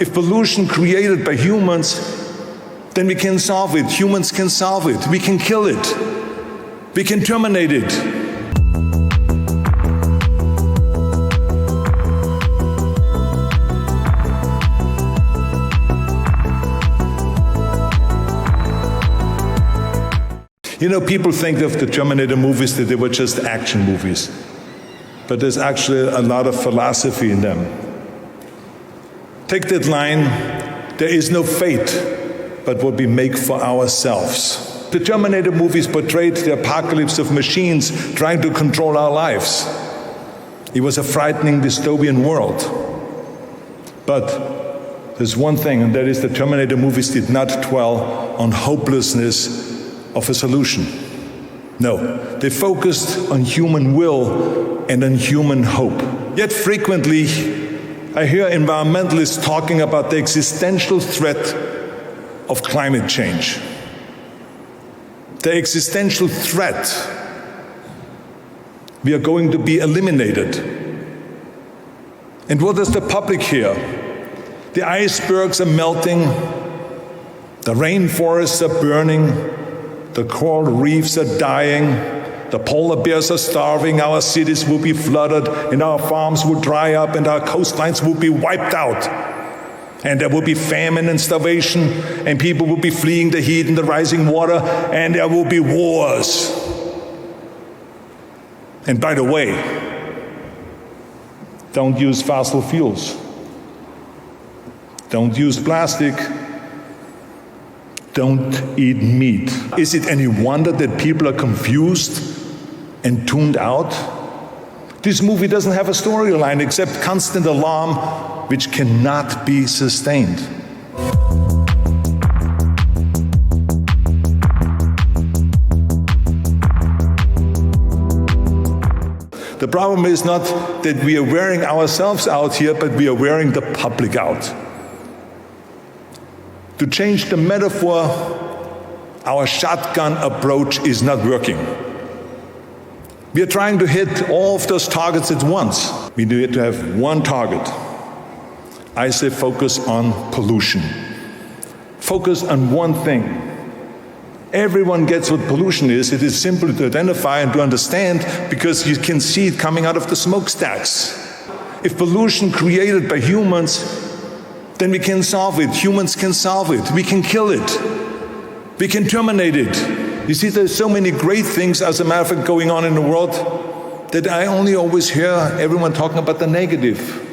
If pollution created by humans, then we can solve it. Humans can solve it. We can kill it. We can terminate it. You know, people think of the Terminator movies that they were just action movies. But there's actually a lot of philosophy in them. Take that line, there is no fate but what we make for ourselves. The Terminator movies portrayed the apocalypse of machines trying to control our lives. It was a frightening dystopian world. But there's one thing, and that is the Terminator movies did not dwell on hopelessness of a solution. No, they focused on human will and on human hope. Yet frequently, I hear environmentalists talking about the existential threat of climate change. The existential threat. We are going to be eliminated. And what does the public hear? The icebergs are melting, the rainforests are burning, the coral reefs are dying, the polar bears are starving, our cities will be flooded, and our farms will dry up, and our coastlines will be wiped out. And there will be famine and starvation, and people will be fleeing the heat and the rising water, and there will be wars. And by the way, don't use fossil fuels. Don't use plastic. Don't eat meat. Is it any wonder that people are confused and tuned out? This movie doesn't have a storyline except constant alarm, which cannot be sustained. The problem is not that we are wearing ourselves out here, but we are wearing the public out. To change the metaphor, our shotgun approach is not working. We are trying to hit all of those targets at once. We need to have one target. I say focus on pollution. Focus on one thing. Everyone gets what pollution is. It is simple to identify and to understand because you can see it coming out of the smokestacks. If pollution created by humans, then we can solve it. Humans can solve it. We can kill it. We can terminate it. You see, there's so many great things, as a matter of fact, going on in the world that I only always hear everyone talking about the negative.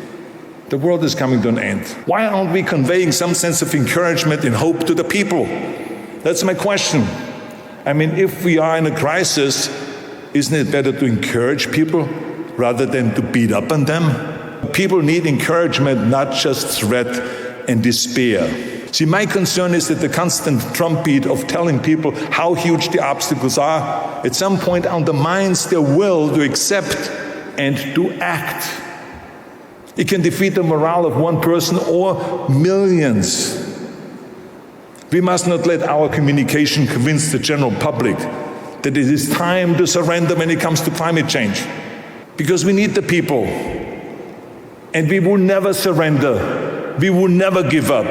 The world is coming to an end. Why aren't we conveying some sense of encouragement and hope to the people? That's my question. I mean, if we are in a crisis, isn't it better to encourage people rather than to beat up on them? People need encouragement, not just threat and despair. See, my concern is that the constant drumbeat of telling people how huge the obstacles are at some point undermines their will to accept and to act. It can defeat the morale of one person or millions. We must not let our communication convince the general public that it is time to surrender when it comes to climate change. Because we need the people. And we will never surrender. We will never give up.